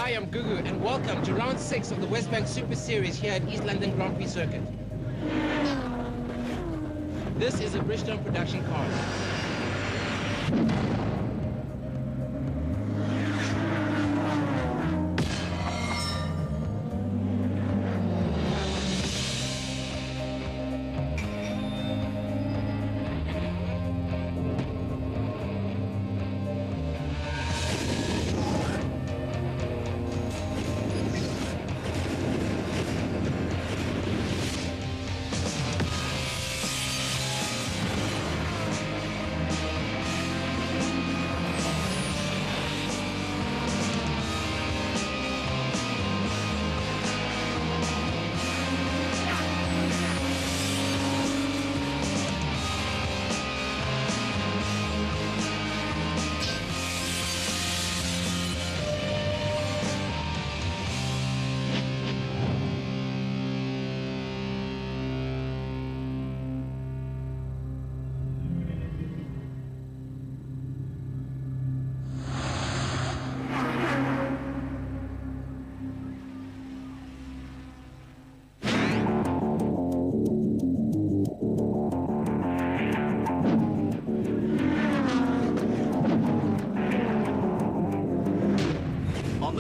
Hi, I'm Gugu, and welcome to round 6 of the Westbank Super Series here at East London Grand Prix Circuit. This is a Bridgestone production car.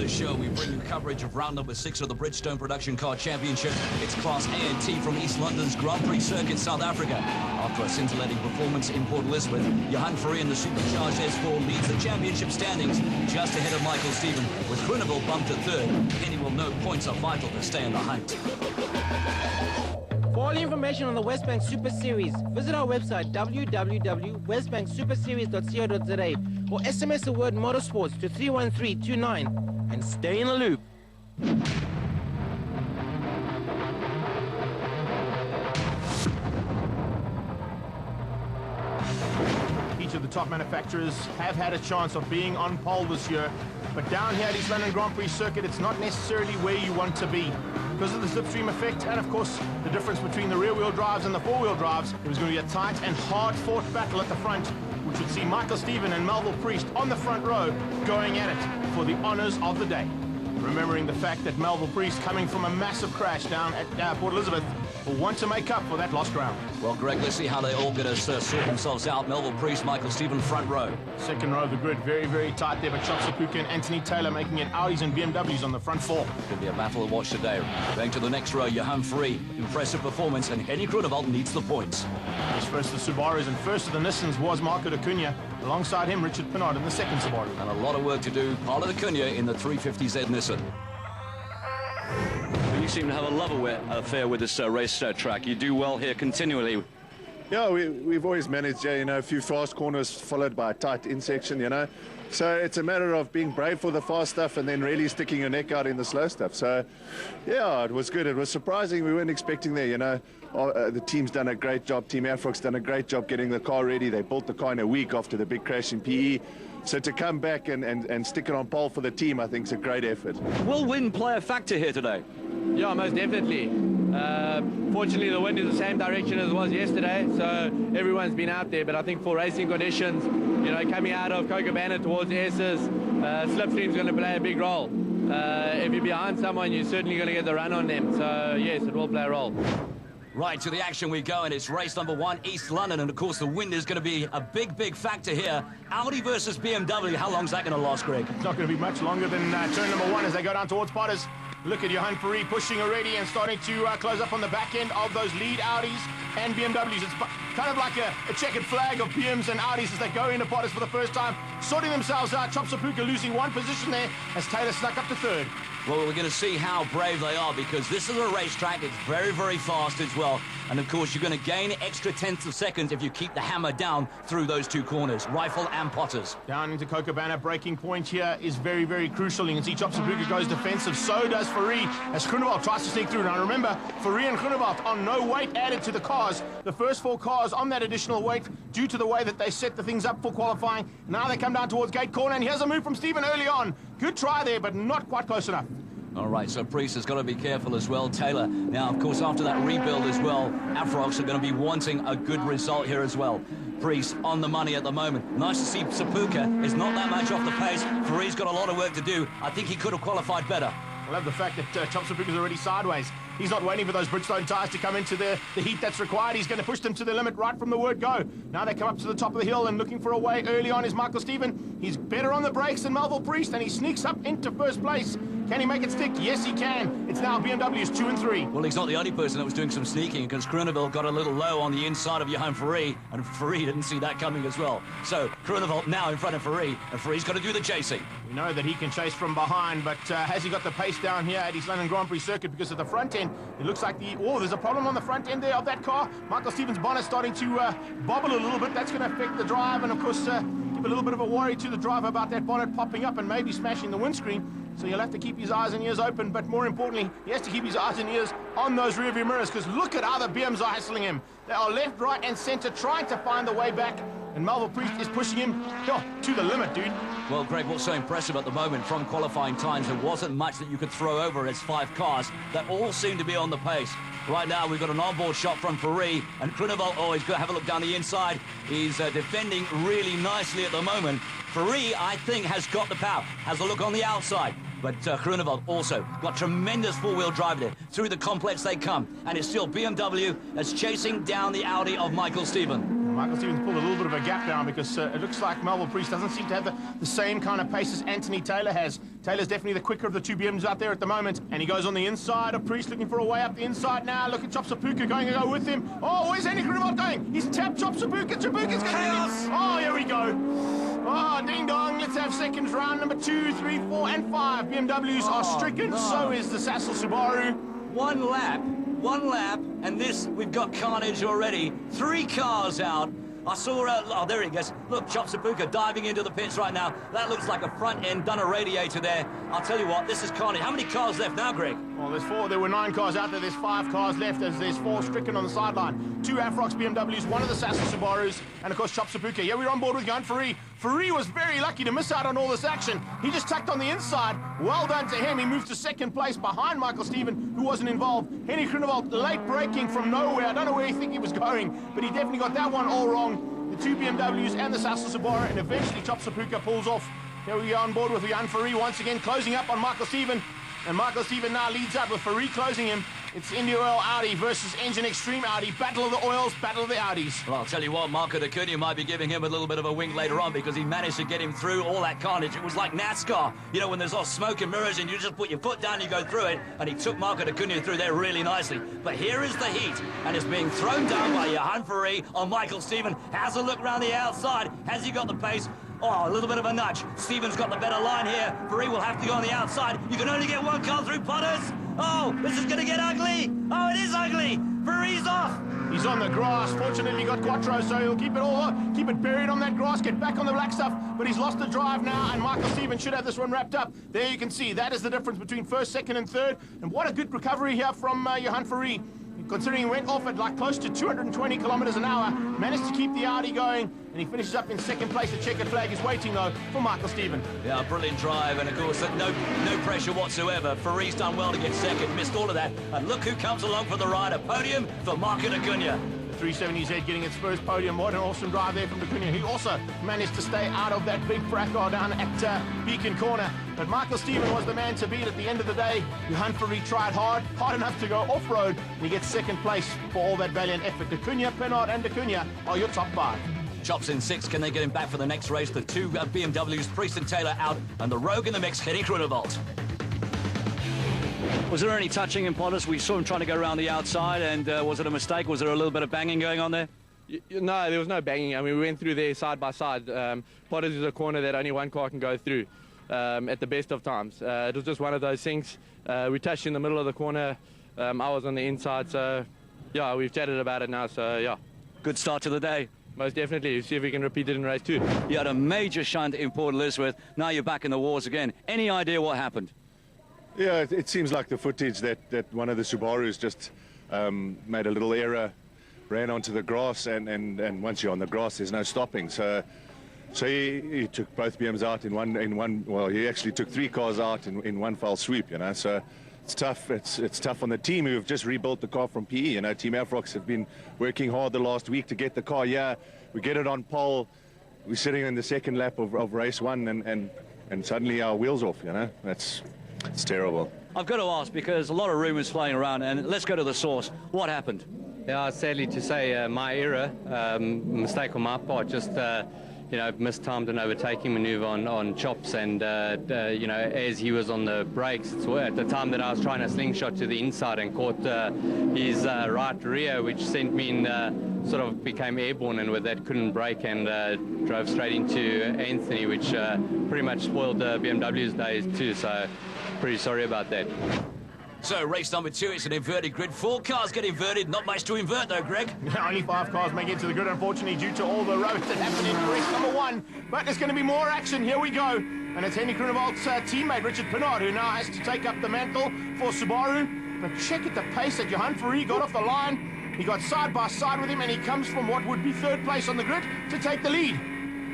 Show, we bring you coverage of round number 6 of the Bridgestone Production Car Championship. It's Class A&T from East London's Grand Prix Circuit, South Africa. After a scintillating performance in Port Elizabeth, Johan Fourie in the supercharged S4 leads the championship standings just ahead of Michael Stephen, with Groenewald bumped to third. Penny will know points are vital to stay in the hunt. For all the information on the Westbank Super Series, visit our website www.westbanksuperseries.co.za or SMS the word motorsports to 31329 and stay in the loop. Each of the top manufacturers have had a chance of being on pole this year, but down here at East London Grand Prix Circuit, it's not necessarily where you want to be. Because of the slipstream effect and, of course, the difference between the rear-wheel drives and the four-wheel drives, it was going to be a tight and hard-fought battle at the front, which would see Michael Stephen and Melville Priest on the front row going at it for the honours of the day. Remembering the fact that Melville Priest, coming from a massive crash down at Port Elizabeth, will want to make up for that lost ground. Well, Greg, let's see how they all going to sort themselves out. Melville Priest, Michael Stephen, front row. Second row of the grid, very, very tight there, but Chop Sapuka and Anthony Taylor making it Audis and BMWs on the front four. Could be a battle to watch today. Going to the next row, Johan Fourie. Impressive performance, and Henny Groenewald needs the points. His first of the Subarus and first of the Nissans was Marco da Cunha. Alongside him, Richard Pinard in the second Subaru. And a lot of work to do. Paulo da Cunha in the 350Z Nissan. You seem to have a love affair with this race track. You do well here continually. Yeah, we've always managed, a few fast corners followed by a tight in-section, So it's a matter of being brave for the fast stuff and then really sticking your neck out in the slow stuff. So, yeah, it was good. It was surprising. We weren't expecting there, the team's done a great job. Team Afrock's done a great job getting the car ready. They built the car in a week after the big crash in PE. So to come back and stick it on pole for the team, I think is a great effort. Will wind play a factor here today? Yeah, most definitely. Fortunately, the wind is the same direction as it was yesterday, so everyone's been out there. But I think for racing conditions, coming out of Cochabamba towards the S's, slipstream's going to play a big role. If you're behind someone, you're certainly going to get the run on them. So, yes, it will play a role. Right, to the action we go, and it's race number 1, East London, and of course the wind is going to be a big factor here. Audi versus BMW, how long's that going to last, Greg? It's not going to be much longer than turn number 1 as they go down towards Potters. Look at Johan Fourie pushing already and starting to close up on the back end of those lead Audis and BMWs. It's kind of like a checkered flag of BMs and Audis as they go into Potters for the first time, sorting themselves out. Chop Sapuka losing one position there as Taylor snuck up to third. Well, we're going to see how brave they are, because this is a racetrack. It's very fast as well. And, of course, you're going to gain extra tenths of seconds if you keep the hammer down through those two corners, Rifle and Potters. Down into Cochabamba, breaking point here is very crucial. You can see Chop Sapuka goes defensive. So does Fourie as Groenewald tries to sneak through. Now, remember, Fourie and Groenewald on no weight added to the cars. The first 4 cars on that additional weight due to the way that they set the things up for qualifying. Now they come down towards gate corner, and here's a move from Stephen early on. Good try there, but not quite close enough. All right, so Priest has got to be careful as well. Taylor, now, of course, after that rebuild as well, Afrox are going to be wanting a good result here as well. Priest on the money at the moment. Nice to see Sapuka is not that much off the pace. Fari's got a lot of work to do. I think he could have qualified better. I love the fact that Chop Sapuka's already sideways. He's not waiting for those Bridgestone tyres to come into the heat that's required. He's going to push them to the limit right from the word go. Now they come up to the top of the hill, and looking for a way early on is Michael Stephen. He's better on the brakes than Melville Priest, and he sneaks up into first place. Can he make it stick? Yes, he can. It's now BMW's 2 and 3. Well, he's not the only person that was doing some sneaking, because Groeneveld got a little low on the inside of Johan Fari, and Fari didn't see that coming as well. So Groeneveld now in front of Fari, and Fari's got to do the chasing. We know that he can chase from behind, but has he got the pace down here at East London Grand Prix circuit? Because at the front end, it looks like there's a problem on the front end there of that car. Michael Stevens' bonnet starting to bobble a little bit. That's going to affect the drive, and of course give a little bit of a worry to the driver about that bonnet popping up and maybe smashing the windscreen. So he'll have to keep his eyes and ears open, but more importantly, he has to keep his eyes and ears on those rearview mirrors, because look at how the BMs are hassling him. They are left, right, and center trying to find the way back, and Melville Priest is pushing him to the limit, dude. Well, Greg, what's so impressive at the moment from qualifying times, there wasn't much that you could throw over as 5 cars that all seem to be on the pace. Right now, we've got an onboard shot from Fari, and Groeneveld, he's going to have a look down the inside. He's defending really nicely at the moment. Fari, I think, has got the power. Has a look on the outside. But Groeneveld also got tremendous four-wheel drive there. Through the complex they come. And it's still BMW that's chasing down the Audi of Michael Stephen. Michael Stevens pulled a little bit of a gap down, because it looks like Melville Priest doesn't seem to have the same kind of pace as Anthony Taylor has. Taylor's definitely the quicker of the 2 BMs out there at the moment. And he goes on the inside of Priest, looking for a way up the inside now. Look at Chop Sapuka going to go with him. Oh, where's Henny Groeneveld going? He's tapped Chop Sapuka. Sapuka's going to... Oh, here we go. Oh, ding dong. Let's have seconds. Round number 2, 3, 4, and 5. BMWs are stricken. No. So is the Sassel Subaru. One lap, and we've got carnage already. 3 cars out. I saw, there he goes. Look, Chop Sapuka diving into the pits right now. That looks like a front end, done a radiator there. I'll tell you what, this is carnage. How many cars left now, Greg? Well, there's 4. There were 9 cars out there. There's 5 cars left, as there's 4 stricken on the sideline. 2 Afrox BMWs, 1 of the Sassel Subarus, and of course Chop Sapuka. Yeah, we're on board with Johan Fari. Fari was very lucky to miss out on all this action. He just tucked on the inside. Well done to him. He moved to 2nd place behind Michael Stephen, who wasn't involved. Henny Groeneveld late braking from nowhere. I don't know where he think he was going, but he definitely got that one all wrong. The 2 BMWs and the Sassel Subaru, and eventually Chop Sapuka pulls off. Here we are on board with Johan Fari once again, closing up on Michael Stephen. And Michael Stephen now leads up with Fari closing him. It's India Oil Audi versus Engine Extreme Audi. Battle of the oils, battle of the Audis. Well, I'll tell you what, Marco De Cunha might be giving him a little bit of a wink later on, because he managed to get him through all that carnage. It was like NASCAR, you know, when there's all smoke and mirrors and you just put your foot down, you go through it, and he took Marco De Cunha through there really nicely. But here is the heat, and it's being thrown down by Johan Fari on Michael Stephen. Has a look around the outside. Has he got the pace? Oh, a little bit of a nudge. Stephen's got the better line here. Fari will have to go on the outside. You can only get 1 car through, Potters. Oh, this is going to get ugly. Oh, it is ugly. Fari's off. He's on the grass. Fortunately, he got Quattro, so he'll keep it buried on that grass, get back on the black stuff. But he's lost the drive now, and Michael Stephen should have this one wrapped up. There you can see, that is the difference between 1st, 2nd, and 3rd. And what a good recovery here from Johan Fari. Considering he went off at like close to 220 kilometers an hour, managed to keep the Audi going, and he finishes up in 2nd place. The checkered flag is waiting, though, for Michael Stephen. Yeah, brilliant drive, and of course, no pressure whatsoever. Fari's done well to get 2nd, missed all of that. And look who comes along for the ride, a podium for Marco De Cunha. 370Z getting its first podium. What an awesome drive there from De Cunha. He also managed to stay out of that big fracas down at Beacon Corner. But Michael Stephen was the man to beat at the end of the day. Johan Fari tried hard enough to go off-road, and he gets 2nd place for all that valiant effort. De Cunha, Pennard, and De Cunha are your top 5. Chops in 6th. Can they get him back for the next race? The 2 BMWs, Priest and Taylor out, and the Rogue in the mix, Henny Groeneveld. Was there any touching in Potters? We saw him trying to go around the outside, and was it a mistake? Was there a little bit of banging going on there? No, there was no banging. I mean, we went through there side by side. Potters is a corner that only 1 car can go through at the best of times. It was just one of those things. We touched in the middle of the corner. I was on the inside, so yeah, we've chatted about it now, so yeah. Good start to the day. Most definitely. See if we can repeat it in race 2. You had a major shunt in Port Elizabeth. Now you're back in the wars again. Any idea what happened? Yeah, it seems like the footage that one of the Subarus just made a little error, ran onto the grass, and once you're on the grass, there's no stopping. So he took both BMs out in one. Well, he actually took 3 cars out in one foul sweep, you know. So it's tough. It's tough on the team who have just rebuilt the car from PE. You know, Team Afrox have been working hard the last week to get the car. Yeah, we get it on pole. We're sitting in the second lap of race one, and suddenly our wheels off. You know, it's terrible. I've got to ask, because a lot of rumours flying around, and let's go to the source. What happened? Yeah, sadly to say, my error, mistake on my part, just mistimed an overtaking maneuver on chops, and as he was on the brakes, at the time that I was trying to slingshot to the inside and caught his right rear, which sent me in, sort of became airborne, and with that couldn't brake and drove straight into Anthony, which pretty much spoiled BMW's days too. So pretty sorry about that. So race number 2, it's an inverted grid. 4 cars get inverted. Not much to invert though, Greg. Only 5 cars make it to the grid, unfortunately, due to all the roads that happened in race number 1. But there's going to be more action. Here we go. And it's Henny Groenewold's teammate, Richard Pinard, who now has to take up the mantle for Subaru. But check at the pace that Johan Fourie got off the line. He got side by side with him, and he comes from what would be 3rd place on the grid to take the lead.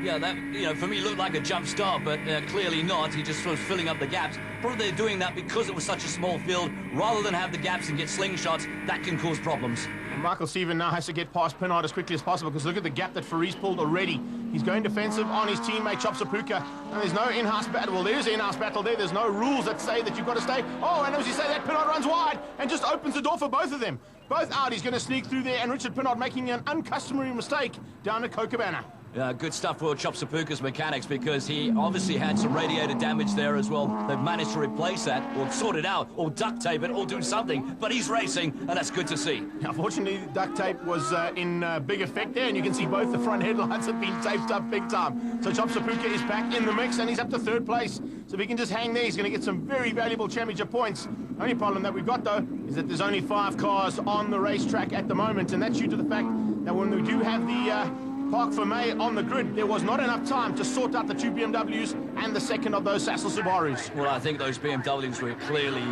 Yeah, that, for me looked like a jump start, but clearly not. He just was filling up the gaps. Probably they're doing that because it was such a small field. Rather than have the gaps and get slingshots, that can cause problems. And Michael Stephen now has to get past Pinard as quickly as possible, because look at the gap that Fourie's pulled already. He's going defensive on his teammate Chop Sapuka, and there's no in-house battle. Well, there is an in-house battle there. There's no rules that say that you've got to stay. Oh, and as you say that, Pinard runs wide and just opens the door for both of them. Both Audis going to sneak through there, and Richard Pinard making an uncustomary mistake down at Cochabamba. Good stuff for Chop Sapuka's mechanics, because he obviously had some radiator damage there as well. They've managed to replace that, or sort it out, or duct tape it, or do something. But he's racing, and that's good to see. Unfortunately, duct tape was in big effect there, and you can see both the front headlights have been taped up big time. So Chop Sapuka is back in the mix, and he's up to 3rd place. So if he can just hang there, he's going to get some very valuable championship points. The only problem that we've got, though, is that there's only 5 cars on the racetrack at the moment, and that's due to the fact that when we do have the Park for May on the grid, there was not enough time to sort out the 2 BMWs and the second of those Sassel Subarus. Well, I think those BMWs were clearly,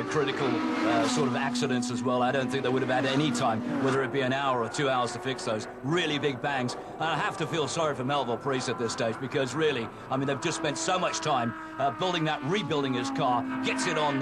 critical sort of accidents as well. I don't think they would have had any time, whether it be an hour or 2 hours, to fix those really big bangs. And I have to feel sorry for Melville Priest at this stage, because really, I mean, they've just spent so much time rebuilding his car, gets it on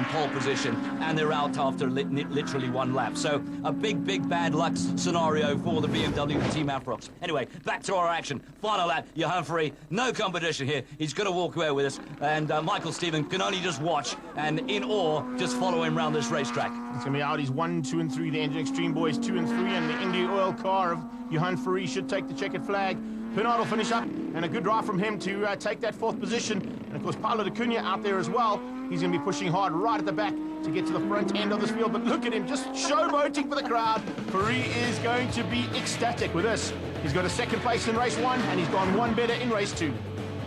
pole position, and they're out after literally 1 lap. So a big bad luck scenario for the BMW Team Afrox. Anyway, back to our action. Final lap, Johan Fourie, no competition here. He's going to walk away with us, and Michael Stephen can only just watch and in awe just follow him around this racetrack. It's going to be Audi's 1, 2, and 3, the Engine Extreme boys 2 and 3, and the Indy Oil car of Johan Fourie should take the checkered flag. Pinard will finish up, and a good drive from him to take that 4th position. And of course, Paulo da Cunha out there as well. He's going to be pushing hard right at the back to get to the front end of this field. But look at him, just showboating for the crowd. Fourie is going to be ecstatic with this. He's got a 2nd place in race 1, and he's gone 1 better in race 2.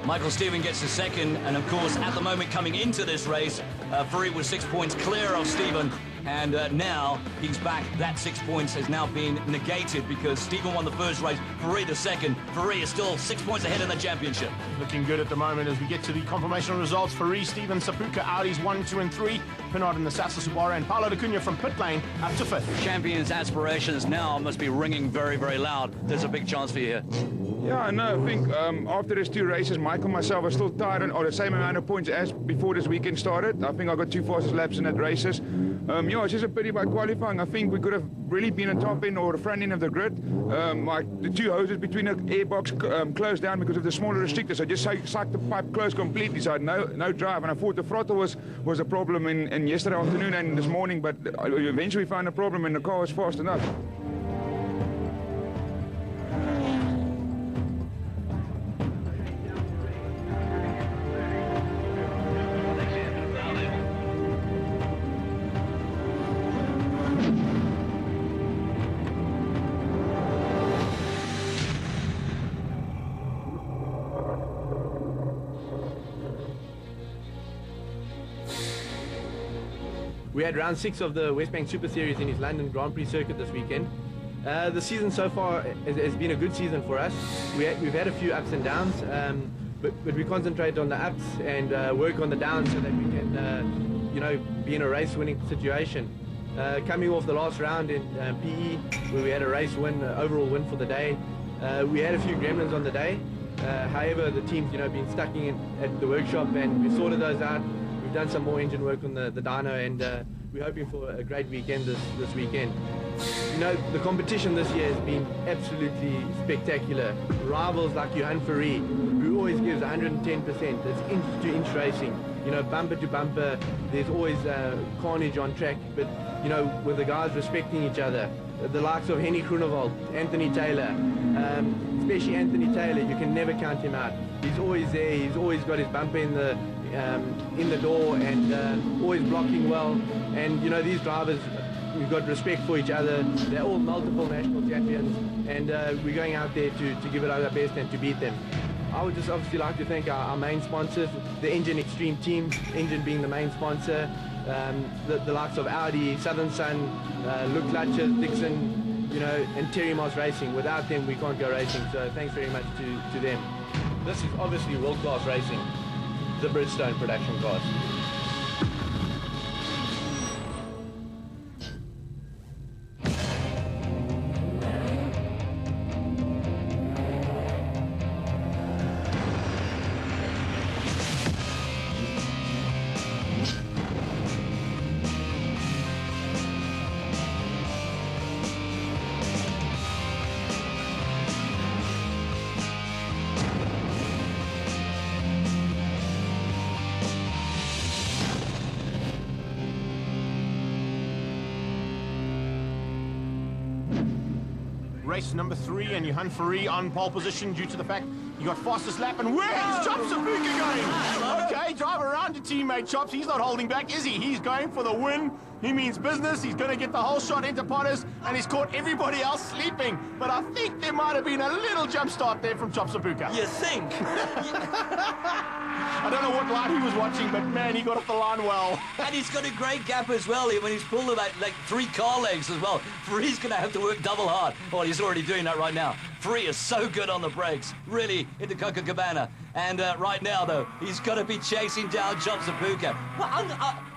Michael Stephen gets the 2nd, and of course, at the moment coming into this race, Fourie was 6 points clear of Stephen. And now he's back. That 6 points has now been negated, because Stephen won the 1st race, Fourie the 2nd. Fourie is still 6 points ahead in the championship. Looking good at the moment as we get to the confirmation results. Fourie, Stephen, Sapuka, Audi's 1, 2, and 3. Pinard in the Sassel Subaru, and Paulo da Cunha from pit lane up to 5th. Champions' aspirations now must be ringing very, very loud. There's a big chance for you here. Yeah, no, I think after these 2 races, Michael and myself are still tied on the same amount of points as before this weekend started. I think I got 2 fastest laps in that races. It's just a pity by qualifying. I think we could have really been on top end or the front end of the grid. The 2 hoses between the airbox closed down because of the smaller restrictors. I just sucked the pipe closed completely, so I had no drive. And I thought the throttle was a problem in yesterday afternoon and this morning, but eventually found a problem and the car was fast enough. We had round 6 of the Westbank Super Series in his London Grand Prix circuit this weekend. The season so far has been a good season for us. We've had a few ups and downs, but we concentrate on the ups and work on the downs so that we can, be in a race-winning situation. Coming off the last round in PE, where we had a race win, overall win for the day, we had a few gremlins on the day. However, the team's been stuck in at the workshop, and we sorted those out. we've done some more engine work on the dyno, and we're hoping for a great weekend this weekend. You know, the competition this year has been absolutely spectacular. Rivals like Johan Ferrari, who always gives 110%. It's inch-to-inch racing. You know, bumper to bumper, there's always carnage on track, but, you know, with the guys respecting each other. The likes of Henny Groenewald, Anthony Taylor, especially Anthony Taylor, you can never count him out. He's always there, he's always got his bumper in the door, and always blocking well. And, you know, these drivers, we've got respect for each other. They're all multiple national champions, and we're going out there to give it our best and to beat them. I would just obviously like to thank our main sponsors, the Engine Extreme team, Engine being the main sponsor, the likes of Audi, Southern Sun, Luke Lutcher, Dixon, you know, and Terry Moss Racing. Without them, we can't go racing, so thanks very much to them. This is obviously world-class racing, the Bridgestone production cars. Race number 3, and Johan Ferrari on pole position due to the fact he got fastest lap. And where's Chops Sapuka going? Okay, drive around your teammate Chops. He's not holding back, is he? He's going for the win. He means business. He's going to get the whole shot into Potters, and he's caught everybody else sleeping. But I think there might have been a little jump start there from Chops Sapuka. You think? I don't know what line he was watching, but man, he got off the line well. And he's got a great gap as well. When he's pulled about like 3 car lengths as well. Ferrari's going to have to work double hard. Oh, he's already doing that right now. Ferrari is so good on the brakes, really into Copacabana. And right now, though, he's got to be chasing down Chops Sapuka.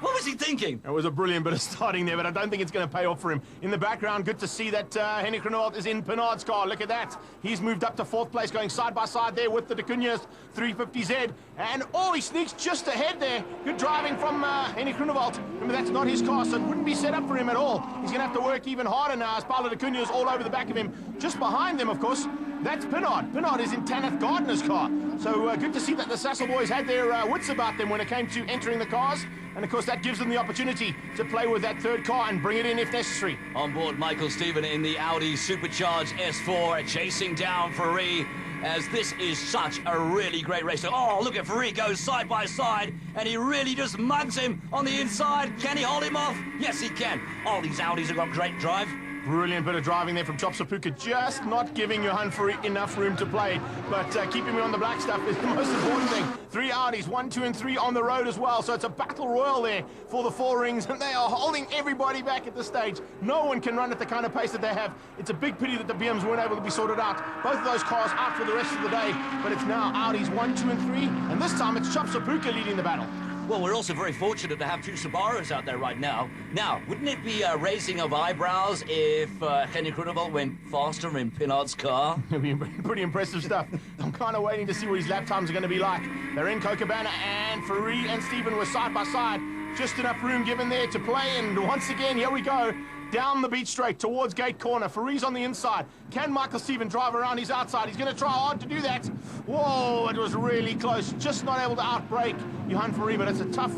What was he thinking? It was a brilliant bit of starting there, but I don't think it's going to pay off for him. In the background, good to see that Henny Groenewald is in Pinard's car. Look at that. He's moved up to 4th place, going side by side there with the De Cunha's 350Z. And he sneaks just ahead there. Good driving from Henny Groenewald. Remember, that's not his car, so it wouldn't be set up for him at all. He's going to have to work even harder now as Paulo De Cunha is all over the back of him. Just behind them, of course, that's Pinard. Pinard is in Tanith Gardner's car. So good to see that the Sassel boys had their wits about them when it came to entering the cars. And, of course, that gives them the opportunity to play with that 3rd car and bring it in if necessary. On board Michael Stephen in the Audi Supercharged S4, chasing down Ferrari, as this is such a really great race. Oh, look at Ferrari goes side by side, and he really just mugs him on the inside. Can he hold him off? Yes, he can. Oh, these Audis have got great drive. Brilliant bit of driving there from Chops Sapuka, just not giving Johan Ferrari enough room to play, but keeping him on the black stuff is the most important thing. 3 Audis, 1, 2, and 3 on the road as well, so it's a battle royal there for the 4 rings, and they are holding everybody back at this stage. No one can run at the kind of pace that they have. It's a big pity that the BMs weren't able to be sorted out. Both of those cars out for the rest of the day, but it's now Audis 1, 2, and 3, and this time it's Chops Sapuka leading the battle. Well, we're also very fortunate to have 2 Subarus out there right now. Now, wouldn't it be a raising of eyebrows if Henny Groenewald went faster in Pinard's car? It'll be pretty impressive stuff. I'm kind of waiting to see what his lap times are going to be like. They're in Copacabana, and Ferrari and Stephen were side by side. Just enough room given there to play, and once again, here we go. Down the beach straight towards gate corner. Ferrari's on the inside. Can Michael Stephen drive around his outside? He's going to try hard to do that. Whoa, it was really close. Just not able to outbrake Johan Ferrari, but it's a tough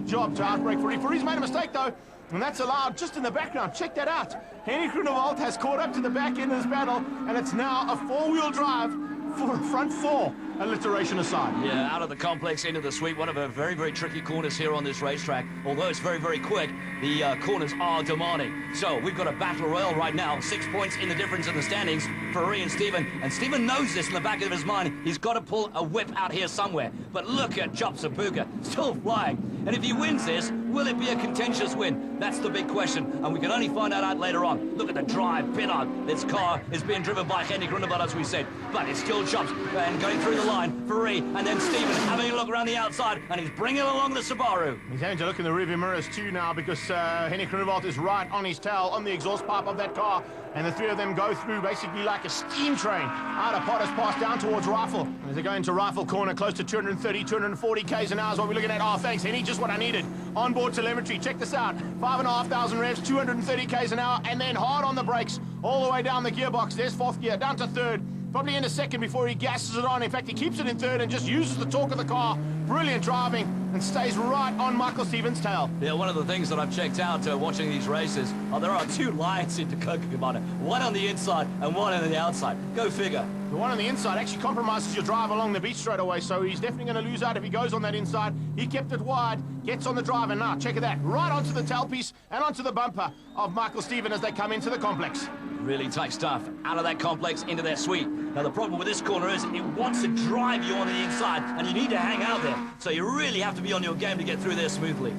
job to outbrake Ferrari. Ferrari's made a mistake, though, and that's allowed just in the background. Check that out. Henny Groenewald has caught up to the back end of this battle, and it's now a 4-wheel drive for front 4. Alliteration aside. Yeah, out of the complex into the sweep. One of the very, very tricky corners here on this racetrack. Although it's very, very quick, the corners are demanding. So we've got a battle royal right now. 6 points in the difference in the standings. Ferrari and Stephen. And Stephen knows this in the back of his mind. He's got to pull a whip out here somewhere. But look at Chops Sapuka, still flying. And if he wins this, will it be a contentious win? That's the big question. And we can only find that out later on. Look at the drive, Pinard. This car is being driven by Henny Groenewald, as we said. But it's still Chops. And going through the line. Ferrari and then Stephen having a look around the outside, and he's bringing along the Subaru. He's having to look in the rearview mirrors too now because Henny Groenewald is right on his tail on the exhaust pipe of that car, and the three of them go through basically like a steam train out of Potter's Pass down towards Rifle. As they go into Rifle corner, close to 230, 240 k's an hour is what we're looking at. Oh, thanks, Henny, just what I needed. Onboard telemetry, check this out. 5,500 revs, 230 k's an hour, and then hard on the brakes all the way down the gearbox. There's fourth gear, down to third. Probably in a second before he gasses it on. In fact, he keeps it in third and just uses the torque of the car. Brilliant driving and stays right on Michael Stevens' tail. Yeah, one of the things that I've checked out watching these races, there are two lines into Copacabana. One on the inside and one on the outside. Go figure. The one on the inside actually compromises your drive along the beach straight away, so he's definitely going to lose out if he goes on that inside. He kept it wide, gets on the drive, and now, check it out, right onto the tailpiece and onto the bumper of Michael Stevens as they come into the complex. Really tight stuff. Out of that complex into their suite. Now, the problem with this corner is it wants to drive you on the inside, and you need to hang out there. So you really have to be on your game to get through there smoothly.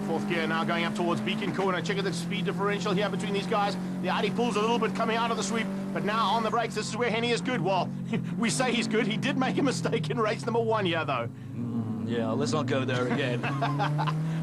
Fourth gear now going up towards Beacon Corner. Check out the speed differential here between these guys. The Audi pulls a little bit coming out of the sweep, but now on the brakes, this is where Henny is good. Well, we say he's good. He did make a mistake in race number 1 here, though. Yeah, let's not go there again.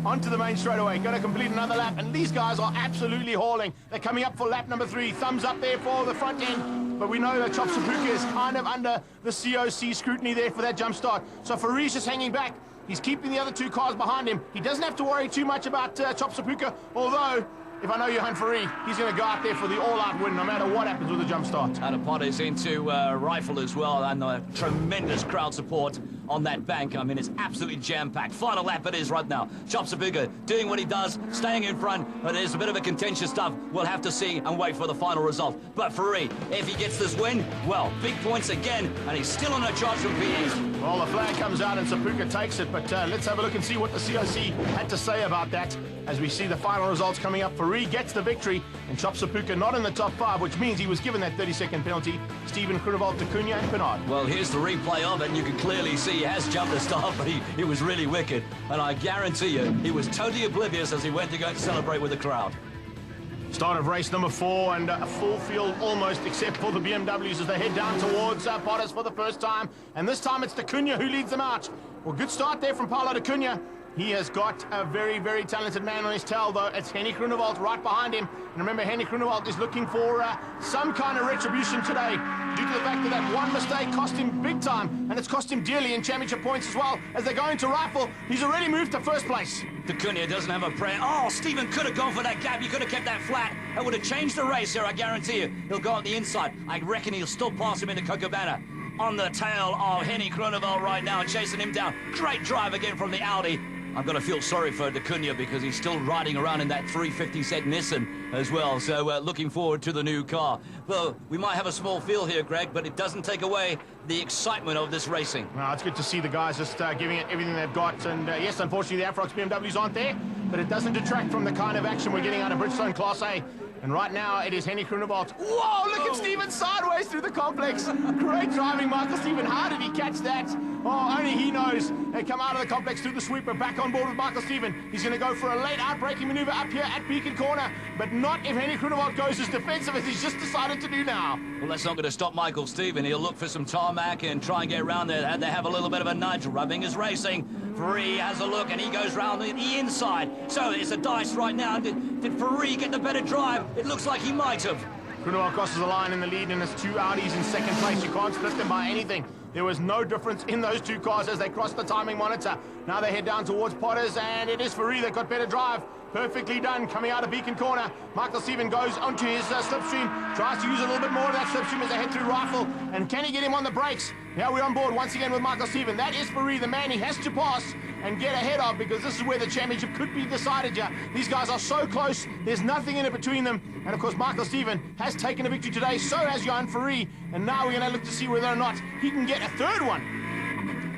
Onto the main straightaway. Going to complete another lap, and these guys are absolutely hauling. They're coming up for lap number 3. Thumbs up there for the front end. But we know that Chop Sapuka is kind of under the COC scrutiny there for that jump start. So Faris just hanging back. He's keeping the other two cars behind him. He doesn't have to worry too much about Chop Sapuka, although, if I know Johan Ferrari, he's going to go out there for the all-out win no matter what happens with the jump start. And Potters into Rifle as well, and tremendous crowd support on that bank. I mean, it's absolutely jam-packed. Final lap it is right now. Chop Sapuka doing what he does, staying in front, but there's a bit of a contentious stuff. We'll have to see and wait for the final result. But Ferrari, if he gets this win, well, big points again, and he's still on a charge from PEs. Well, the flag comes out and Sapuka takes it, but let's have a look and see what the COC had to say about that as we see the final results coming up. Ferrari gets the victory, and Chop Sapuka not in the top 5, which means he was given that 30-second penalty. Stephen Groenewald, D'Cunha, and Pinard. Well, here's the replay of it, and you can clearly see he has jumped the start, but he was really wicked. And I guarantee you, he was totally oblivious as he went to go and celebrate with the crowd. Start of race number 4, and a full field almost, except for the BMWs as they head down towards Potters for the first time. And this time it's D'Cunha who leads them out. Well, good start there from Paulo D'Cunha. He has got a very, very talented man on his tail, though. It's Henny Groenewald right behind him. And remember, Henny Groenewald is looking for some kind of retribution today due to the fact that that one mistake cost him big time, and it's cost him dearly in championship points as well. As they go into Rifle, he's already moved to first place. D'Cunha doesn't have a prayer. Oh, Stephen could have gone for that gap. He could have kept that flat. That would have changed the race here, I guarantee you. He'll go on the inside. I reckon he'll still pass him into Copacabana. On the tail of Henny Groenewald right now, chasing him down. Great drive again from the Audi. I'm going to feel sorry for D'Cunha because he's still riding around in that 350Z Nissan as well. So looking forward to the new car. Well, we might have a small field here, Greg, but it doesn't take away the excitement of this racing. Well, it's good to see the guys just giving it everything they've got. And yes, unfortunately, the Afrox BMWs aren't there, but it doesn't detract from the kind of action we're getting out of Bridgestone Class A. And right now, it is Henny Groenewald. Whoa, look at Stephen sideways through the complex. Great driving, Michael Stephen. How did he catch that? Oh, only he knows. They come out of the complex through the sweeper, back on board with Michael Stephen. He's going to go for a late outbraking maneuver up here at Beacon Corner, but not if Henny Groenewald goes as defensive as he's just decided to do now. Well, that's not going to stop Michael Stephen. He'll look for some tarmac and try and get around there. They have a little bit of a nudge. Rubbing is racing. Ferrari has a look, and he goes round the inside. So it's a dice right now. Did Ferrari get the better drive? It looks like he might have. Groenewald crosses the line in the lead, and it's two Audis in second place. You can't split them by anything. There was no difference in those two cars as they crossed the timing monitor. Now they head down towards Potters, and it is Ferrari that got better drive. Perfectly done, coming out of Beacon Corner. Michael Stephen goes onto his slipstream, tries to use a little bit more of that slipstream as they head through Rifle. And can he get him on the brakes? Now we're on board once again with Michael Stephen. That is Ferrari, the man he has to pass and get ahead of, because this is where the championship could be decided here. These guys are so close, there's nothing in it between them. And of course, Michael Stephen has taken a victory today, so has Johan Ferrari. And now we're going to look to see whether or not he can get a third one.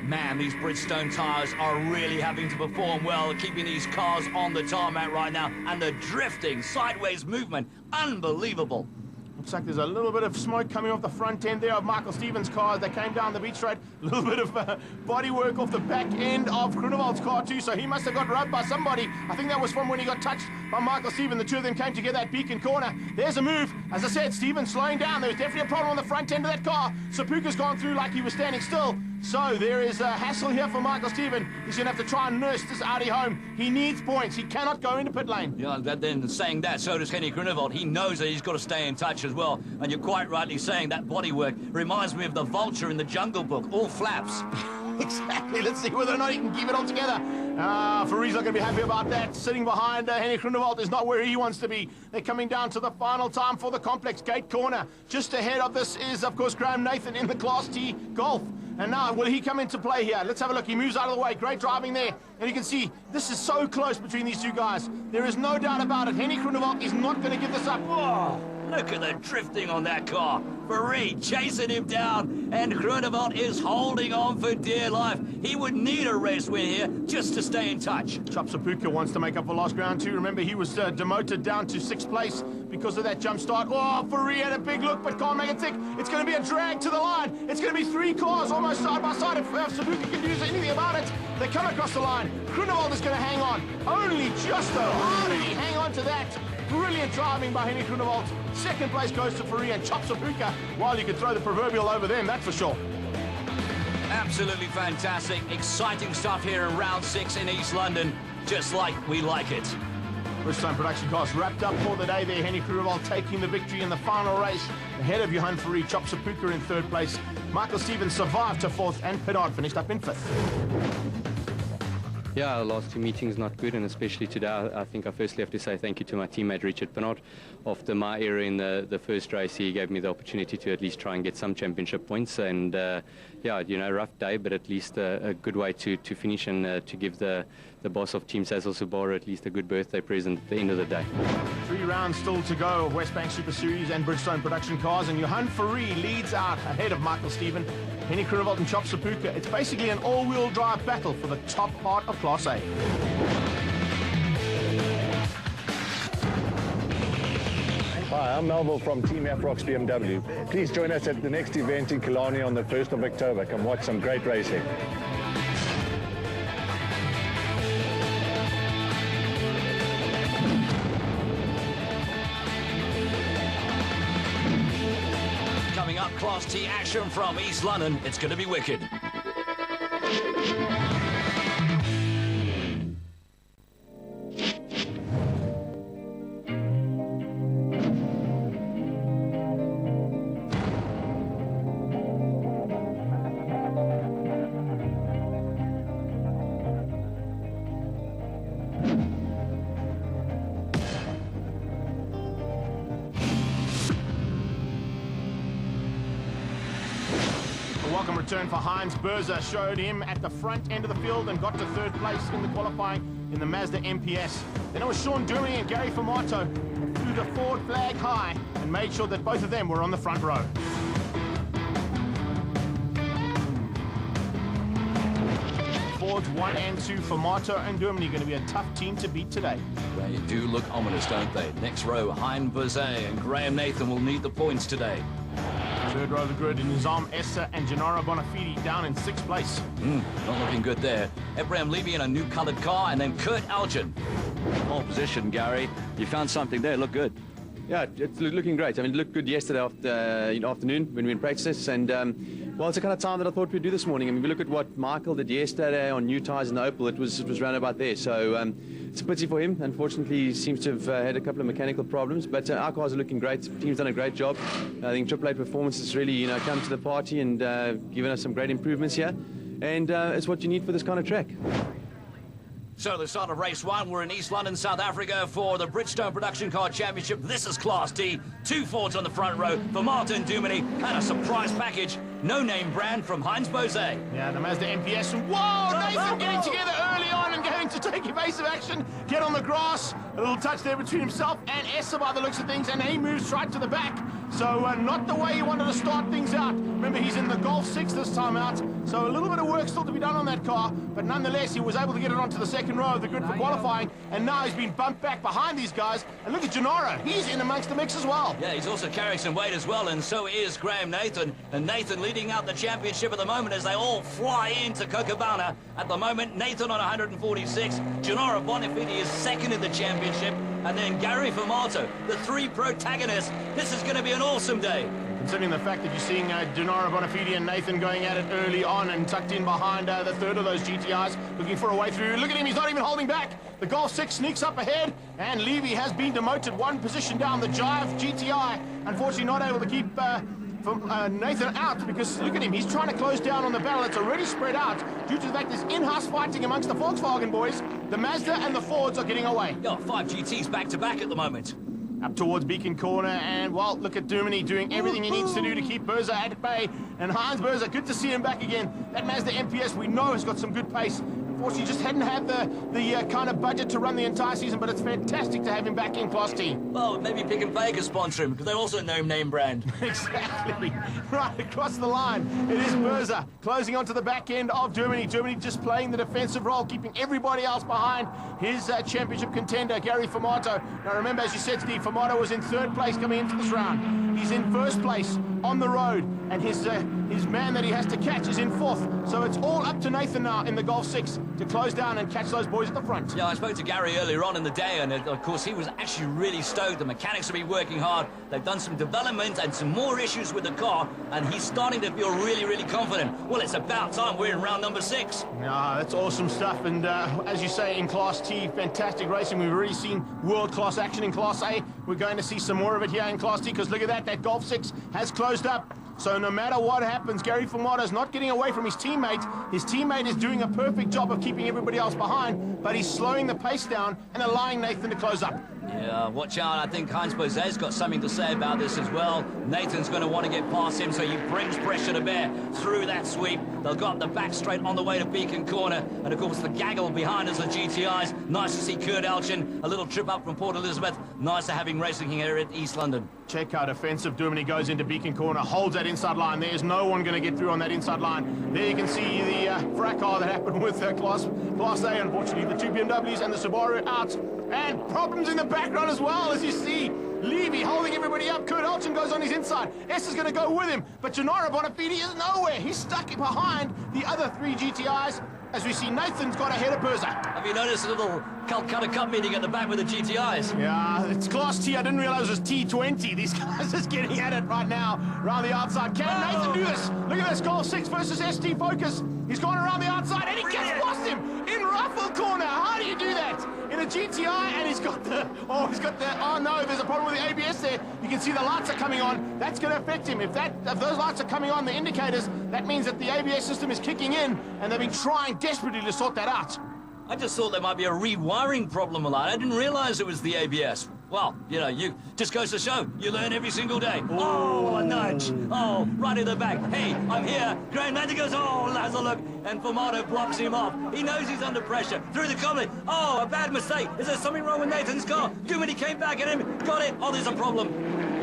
Man, these Bridgestone tyres are really having to perform well, keeping these cars on the tarmac right now. And the drifting, sideways movement, unbelievable. Looks like there's a little bit of smoke coming off the front end there of Michael Stephen's car as they came down the beach straight. A little bit of body work off the back end of Groenewald's car too, so he must have got rubbed by somebody. I think that was from when he got touched by Michael Stephen. The two of them came together at Beacon Corner. There's a move. As I said, Stephen slowing down. There was definitely a problem on the front end of that car. Sapuka's gone through like he was standing still. So there is a hassle here for Michael Stephen. He's going to have to try and nurse this Audi home. He needs points. He cannot go into pit lane. Yeah, but then saying that, so does Henny Groenewald. He knows that he's got to stay in touch as well. And you're quite rightly saying that bodywork reminds me of the vulture in the Jungle Book, all flaps. Exactly. Let's see whether or not he can keep it all together. Farid's not going to be happy about that. Sitting behind Henny Groenewald is not where he wants to be. They're coming down to the final time for the complex gate corner. Just ahead of this is, of course, Graham Nathan in the Class T Golf. And now, will he come into play here? Let's have a look. He moves out of the way. Great driving there. And you can see, this is so close between these two guys. There is no doubt about it. Henny Groenewald is not going to give this up. Oh, look at the drifting on that car. Farid chasing him down, and Groenewald is holding on for dear life. He would need a race win here just to stay in touch. Chop Sapuka wants to make up for lost ground too. Remember, he was demoted down to 6th place because of that jump start. Oh, Farid had a big look, but can't make it tick. It's going to be a drag to the line. It's going to be 3 cars almost side by side. If Sapuka can do anything about it, they come across the line. Groenewald is going to hang on. Only just though. How did he hang on to that? Brilliant driving by Henny Groenewald. 2nd place goes to Farid and Chop Sapuka. Well, you could throw the proverbial over them, that's for sure. Absolutely fantastic, exciting stuff here in round 6 in East London, just like we like it. Bridgestone production cars wrapped up for the day there. Henny Groenewald taking the victory in the final race ahead of Johan Farid. Chop Sapuka in 3rd place. Michael Stevens survived to 4th, and Pinard finished up in 5th. Yeah, the last 2 meetings not good, and especially today, I think I firstly have to say thank you to my teammate Richard Pinard. After my error in the first race, he gave me the opportunity to at least try and get some championship points, and yeah, you know, rough day, but at least a good way to finish and to give the boss of Team Sazel Subaru at least a good birthday present at the end of the day. 3 rounds still to go of Westbank Super Series and Bridgestone production cars, and Johan Farid leads out ahead of Michael Stephen, Henny Groenewald and Chop Sapuka. It's basically an all-wheel drive battle for the top part of Class A. Hi, I'm Melville from Team Afrox BMW. Please join us at the next event in Killarney on the 1st of October. Come watch some great racing. Coming up, Class T action from East London. It's going to be wicked. Welcome return for Heinz Berzer. Showed him at the front end of the field and got to 3rd place in the qualifying in the Mazda MPS. Then it was Sean Durmany and Gary Formato threw the Ford flag high and made sure that both of them were on the front row. Fords 1 and 2, Formato and Durmany, going to be a tough team to beat today. They do look ominous, don't they? Next row, Hein Berzet and Graham Nathan will need the points today. 3rd row of the grid, Nizam Essa and Gennaro Bonafide down in 6th place. Not looking good there. Ebrahim Levy in a new coloured car, and then Kurt Algen. Pole position, Gary. You found something there. Look good. Yeah, it's looking great. I mean, it looked good yesterday afternoon when we were in practice, and well, it's the kind of time that I thought we'd do this morning. I mean, we look at what Michael did yesterday on new tyres in the Opel. It was round about there. So it's a pity for him. Unfortunately, he seems to have had a couple of mechanical problems, but our cars are looking great. The team's done a great job. I think Triple 8 Performance has really, come to the party and given us some great improvements here, and it's what you need for this kind of track. So the start of race 1, we're in East London, South Africa for the Bridgestone Production Car Championship. This is Class T, 2 Fords on the front row for Martin Duminy, and a surprise package, no-name brand from Heinz Berzet. Yeah, the Mazda MPS. Whoa, Nathan getting together early on and going to take evasive action, get on the grass. A little touch there between himself and Essa by the looks of things, and he moves right to the back. So not the way he wanted to start things out. Remember, he's in the Golf 6 this time out, so a little bit of work still to be done on that car, but nonetheless, he was able to get it onto the 2nd row of the grid for qualifying, and now he's been bumped back behind these guys. And look at Gennaro, he's in amongst the mix as well. Yeah, he's also carrying some weight as well, and so is Graham Nathan. And Nathan leading out the championship at the moment as they all fly into Cochabamba. At the moment, Nathan on 146, Gennaro Bonafide is 2nd in the championship, and then Gary Formato, the 3 protagonists. This is going to be an awesome day. considering the fact that you're seeing Gennaro Bonafide and Nathan going at it early on and tucked in behind the third of those GTIs, looking for a way through. Look at him, he's not even holding back. The Golf 6 sneaks up ahead, and Levy has been demoted one position down. The Jive GTI, unfortunately not able to keep Nathan out, because look at him, he's trying to close down on the battle. It's already spread out due to the fact there's in-house fighting amongst the Volkswagen boys. The Mazda and the Fords are getting away. Yeah, 5 GTs back-to-back at the moment. Up towards Beacon Corner, and well, look at Duminy doing everything he needs to do to keep Berza at bay. And Heinz Berza, good to see him back again. That Mazda MPS we know has got some good pace. Unfortunately, just hadn't had the kind of budget to run the entire season, but it's fantastic to have him back in Class T. Well, maybe Pick and Pay can sponsor him, because they're also no name brand. Exactly. Right across the line, it is Berza closing onto the back end of Germany. Germany just playing the defensive role, keeping everybody else behind his championship contender, Gary Formato. Now remember, as you said, Steve, Formato was in third place coming into this round. He's in first place on the road, and his man that he has to catch is in fourth. So it's all up to Nathan now in the Golf 6 to close down and catch those boys at the front. Yeah, I spoke to Gary earlier on in the day, and of course he was actually really stoked. The mechanics have been working hard. They've done some development and some more issues with the car, and he's starting to feel really, really confident. Well, it's about time. We're in round number 6. Ah, that's awesome stuff. And as you say, in Class T, fantastic racing. We've already seen world-class action in Class A. We're going to see some more of it here in Class T, because look at that. That Golf 6 has closed up. So no matter what happens, Gary Formato is not getting away from his teammate. His teammate is doing a perfect job of keeping everybody else behind, but he's slowing the pace down and allowing Nathan to close up. Yeah, watch out. I think Heinz Berza's got something to say about this as well. Nathan's going to want to get past him, so he brings pressure to bear through that sweep. They'll go up the back straight on the way to Beacon Corner. And, of course, the gaggle behind us, the GTIs. Nice to see Kurt Elchin. A little trip up from Port Elizabeth. Nice to have him racing here at East London. Check out offensive. Germany goes into Beacon Corner, holds that inside line. There's no one going to get through on that inside line. There you can see the fracas that happened with Class A. Unfortunately, the 2 BMWs and the Subaru out. And problems in the background as well, as you see. Levy holding everybody up. Kurt Elchin goes on his inside. S is going to go with him, but Gennaro Bonafide is nowhere. He's stuck behind the other 3 GTIs. As we see, Nathan's got ahead of Berza. Have you noticed a little Calcutta Cup meeting at the back with the GTIs? Yeah, it's Class T. I didn't realize it was T20. These guys are just getting at it right now, around the outside. Can Nathan do this? Look at this, Golf 6 versus ST Focus. He's gone around the outside, and he gets past him in Raffle Corner. How do you do that? In a GTI, and he's got the, oh no, there's a problem with the ABS there. You can see the lights are coming on. That's going to affect him. If those lights are coming on, the indicators, that means that the ABS system is kicking in, and they've been trying desperately to sort that out. I just thought there might be a rewiring problem a lot. I didn't realize it was the ABS. Well, you know, you just goes to show. You learn every single day. Ooh. Oh, a nudge. Oh, right in the back. Hey, I'm here. Graham Nathan goes, oh, has a look. And Formato blocks him off. He knows he's under pressure. Through the goblet. Oh, a bad mistake. Is there something wrong with Nathan's car? Duminy came back at him. Got it. Oh, there's a problem.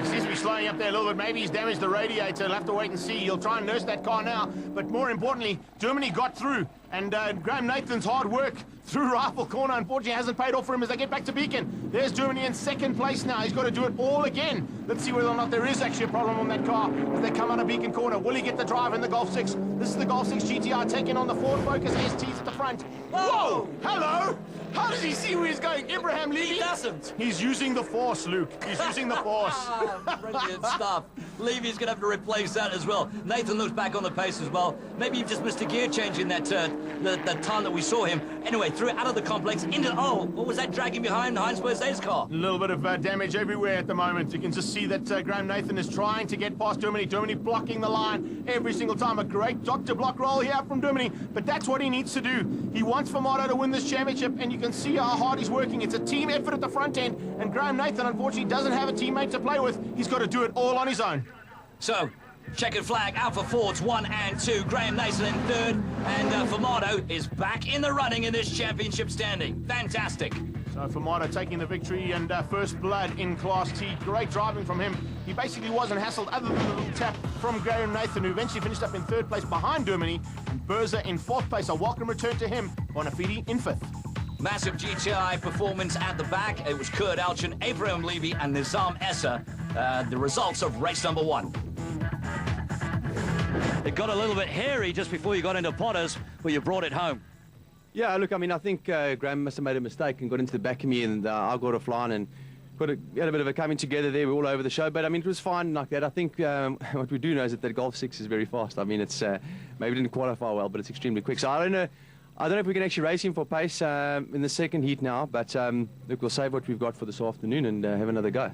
He seems to be slowing up there a little bit. Maybe he's damaged the radiator. He'll have to wait and see. He'll try and nurse that car now. But more importantly, Germany got through. And Graham Nathan's hard work through Rifle Corner, unfortunately, hasn't paid off for him as they get back to Beacon. There's Germany in second place now. He's got to do it all again. Let's see whether or not there is actually a problem on that car as they come out of Beacon Corner. Will he get the drive in the Golf 6? This is the Golf 6 GTR taking on the Ford Focus STs at the front. Whoa! Hello! How does he see where he's going? Ibrahim Levy? He doesn't. He's using the Force, Luke. He's using the Force. Brilliant stuff. Levy's going to have to replace that as well. Nathan looks back on the pace as well. Maybe you've just missed a gear change in that the time that we saw him. Anyway, through out of the complex into... Oh, what was that dragging behind Heinz Berza's car? A little bit of damage everywhere at the moment. You can just see that Graham Nathan is trying to get past Germany. Germany blocking the line every single time. A great Dr. Block roll here from Germany, but that's what he needs to do. He wants Formato to win this championship, and you can see how hard he's working. It's a team effort at the front end, and Graham Nathan, unfortunately, doesn't have a teammate to play with. He's got to do it all on his own. So, checkered flag out for Fords 1 and 2. Graham Nathan in third, and Formato is back in the running in this championship standing. Fantastic. So Formato taking the victory and first blood in Class T. Great driving from him. He basically wasn't hassled other than a little tap from Graham Nathan, who eventually finished up in third place behind Germany, and Berza in fourth place. A welcome return to him. Bonafide in fifth. Massive GTI performance at the back. It was Kurt Elchin, Abraham Levy, and Nizam Essa. The results of race number 1. It got a little bit hairy just before you got into Potters, but you brought it home. Yeah, look, I mean, I think Graham must have made a mistake and got into the back of me, and I got offline, and had a bit of a coming together there. We're all over the show, but I mean, it was fine like that. I think what we do know is that Golf 6 is very fast. I mean, it's maybe didn't qualify well, but it's extremely quick. So I don't know if we can actually race him for pace in the second heat now, but look, we'll save what we've got for this afternoon and have another go.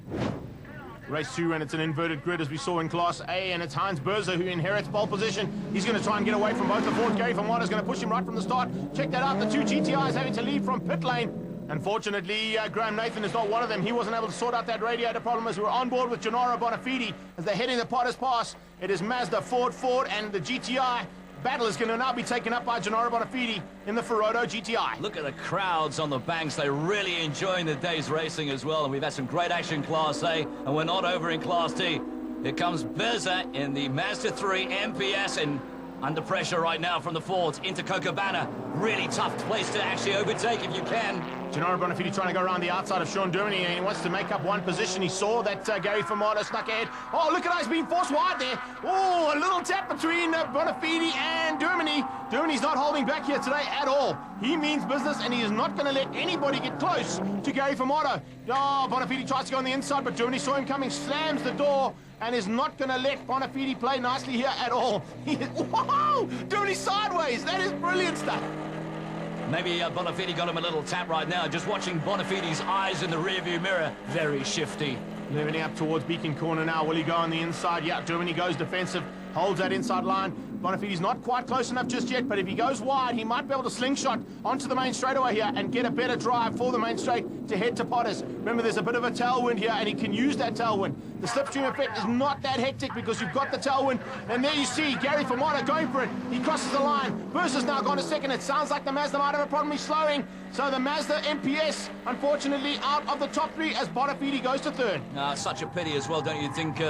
Race 2, and it's an inverted grid as we saw in Class A, and it's Heinz Berzer who inherits pole position. He's going to try and get away from both the Ford. Gary Vermaat is going to push him right from the start. Check that out, the two GTIs having to leave from pit lane. Unfortunately, Graham Nathan is not one of them. He wasn't able to sort out that radiator problem as we were on board with Gennaro Bonafide as they're heading the Potters Pass. It is Mazda, Ford, and the GTI. Battle is going to now be taken up by Gennaro Bonafide in the Ferodo GTI. Look at the crowds on the banks. They're really enjoying the day's racing as well. And we've had some great action in Class A, and we're not over in Class D. Here comes Berzer in the Mazda 3 MPS, and under pressure right now from the Fords into Cocobana. Really tough place to actually overtake if you can. Gennaro Bonafide trying to go around the outside of Sean Dermody, and he wants to make up one position. He saw that Gary Vermaat snuck ahead. Oh, look at that, he's being forced wide there. Oh, a little tap between Bonafide and Dermody. Dermody's not holding back here today at all. He means business, and he is not going to let anybody get close to Gary Vermaat. Oh, Bonafide tries to go on the inside, but Dermody saw him coming, slams the door, and is not going to let Bonafide play nicely here at all. Whoa! Dermody sideways. That is brilliant stuff. Maybe Bonafide got him a little tap right now. Just watching Bonafide's eyes in the rearview mirror. Very shifty. Moving up towards Beacon Corner now. Will he go on the inside? Yeah, Dermody goes defensive. Holds that inside line. Bonafide's not quite close enough just yet, but if he goes wide, he might be able to slingshot onto the main straightaway here and get a better drive for the main straight to head to Potters. Remember, there's a bit of a tailwind here, and he can use that tailwind. The slipstream effect is not that hectic because you've got the tailwind, and there you see Gary Vermaat going for it. He crosses the line. Berser's now gone to second. It sounds like the Mazda might have a problem. He's slowing. So the Mazda MPS, unfortunately, out of the top three as Bonafide goes to third. Such a pity as well, don't you think?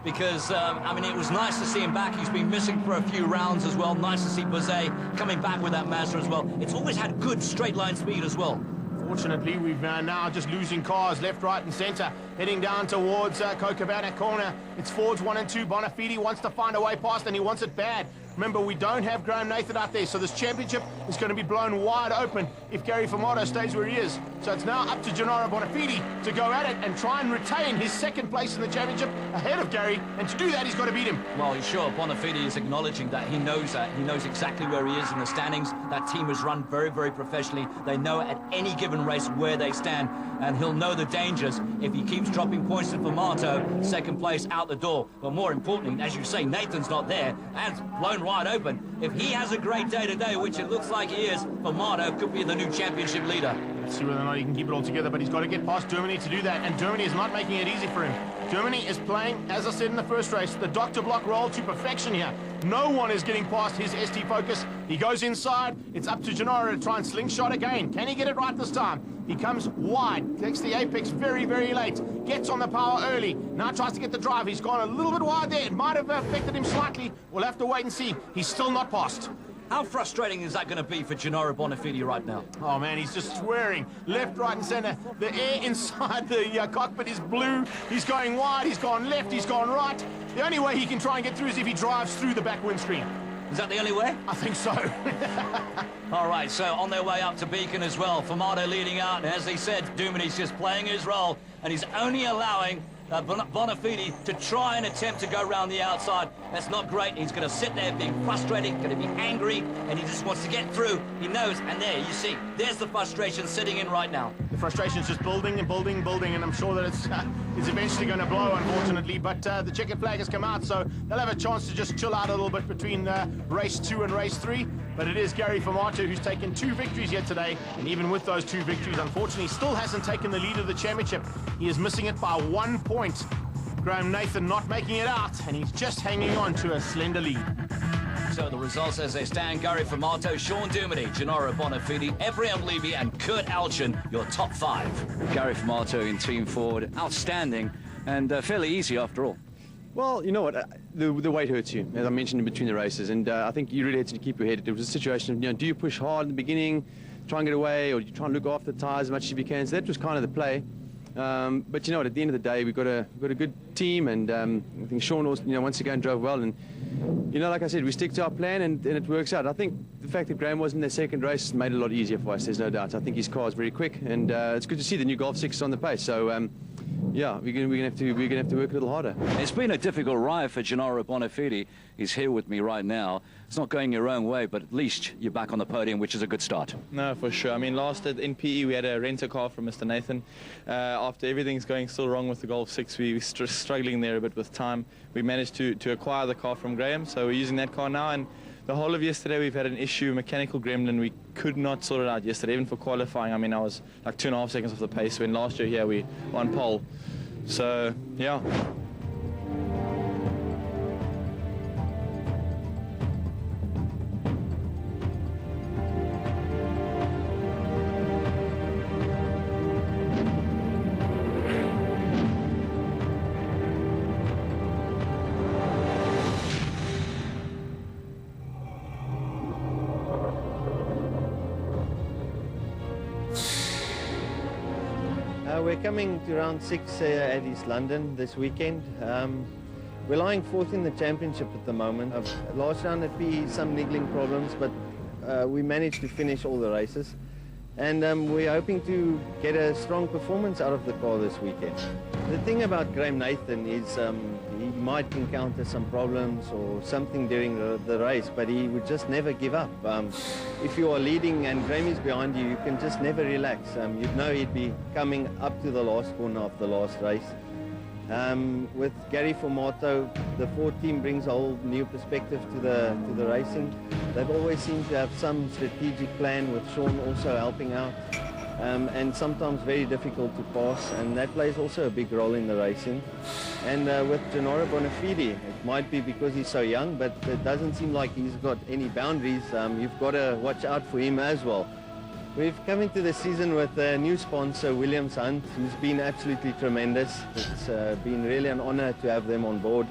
Because, I mean, it was nice to see him back. He's been missing for a few rounds as well. Nice to see Berzer coming back with that Mazda as well. It's always had good straight line speed as well. Fortunately, we've now just losing cars left, right, and centre. Heading down towards Cocobana Corner. It's Fords 1 and 2. Bonafide wants to find a way past, and he wants it bad. Remember, we don't have Graham Nathan out there, so this championship is going to be blown wide open if Gary Vermaat stays where he is. So it's now up to Gennaro Bonafide to go at it and try and retain his second place in the championship ahead of Gary, and to do that, he's got to beat him. Well, sure, Bonafide is acknowledging that. He knows that. He knows exactly where he is in the standings. That team is run very, very professionally. They know at any given race where they stand, and he'll know the dangers if he keeps dropping points to Vermaat, second place out the door. But more importantly, as you say, Nathan's not there, and it's blown wide open. If he has a great day today, which it looks like he is, Vermaat could be the new championship leader. Let's see whether or not he can keep it all together, but he's got to get past Dermody to do that, and Dermody is not making it easy for him. Dermody is playing, as I said in the first race, the Dr. Block roll to perfection here. No one is getting past his ST Focus. He goes inside. It's up to Gennaro to try and slingshot again. Can he get it right this time? He comes wide, takes the apex very, very late, gets on the power early, now tries to get the drive. He's gone a little bit wide there. It might have affected him slightly. We'll have to wait and see. He's still not passed. How frustrating is that going to be for Gennaro Bonafide right now? Oh, man, he's just swearing left, right, and center. The air inside the cockpit is blue. He's going wide, he's gone left, he's gone right. The only way he can try and get through is if he drives through the back windscreen. Is that the only way? I think so. All right, so on their way up to Beacon as well. Vermaat leading out, and as he said, Dumini's just playing his role, and he's only allowing Bonafide to try and attempt to go around the outside. That's not great. He's going to sit there being frustrated, going to be angry, and he just wants to get through. He knows, and there, you see, there's the frustration sitting in right now. The frustration is just building and building and building, and I'm sure that it's eventually going to blow, unfortunately, but the checkered flag has come out, so they'll have a chance to just chill out a little bit between race 2 and race 3, but it is Gary Vermaat who's taken 2 victories yet today, and even with those 2 victories, unfortunately, still hasn't taken the lead of the championship. He is missing it by 1 point. Graham Nathan not making it out, and he's just hanging on to a slender lead. So the results as they stand: Gary Vermaat, Sean Duminy, Gennaro Bonafide, Ephraim Levy, and Kurt Alchin, your top 5. Gary Vermaat in Team Ford, outstanding and fairly easy after all. Well, you know what, the weight hurts you, as I mentioned in between the races, and I think you really had to keep your head. It was a situation of, you know, do you push hard in the beginning, try and get away, or do you try and look after the tyres as much as you can? So that was kind of the play. But you know what, at the end of the day, we've got a good team, and I think Sean also, once again drove well, and like I said, we stick to our plan, and it works out. I think the fact that Graham wasn't in their second race made it a lot easier for us, there's no doubt. I think his car is very quick, and it's good to see the new Golf 6 on the pace. So yeah, we're gonna have to work a little harder. It's been a difficult ride for Gennaro Bonafide. He's here with me right now. It's not going your own way, but at least you're back on the podium, which is a good start. No, for sure. I mean, last in PE, we had a rent-a-car from Mr. Nathan. After everything's going still wrong with the Golf 6, we were struggling there a bit with time. We managed to acquire the car from Graham, so we're using that car now. And the whole of yesterday, we've had an issue, mechanical gremlin. We could not sort it out yesterday, even for qualifying. I mean, I was like 2.5 seconds off the pace. When last year here, we were on pole. So, yeah. We're coming to round 6 at East London this weekend. We're lying 4th in the championship at the moment. Last round at PE, some niggling problems, but we managed to finish all the races. And we're hoping to get a strong performance out of the car this weekend. The thing about Graham Nathan is he might encounter some problems or something during the race, but he would just never give up. If you are leading and Graham is behind you, you can just never relax. You'd know he'd be coming up to the last corner of the last race. With Gary Formato, the Ford team brings a whole new perspective to the racing. They've always seemed to have some strategic plan, with Sean also helping out, and sometimes very difficult to pass, and that plays also a big role in the racing. And with Gennaro Bonafide, it might be because he's so young, but it doesn't seem like he's got any boundaries. You've got to watch out for him as well. We've come into the season with a new sponsor, Williams Hunt, who's been absolutely tremendous. It's been really an honor to have them on board.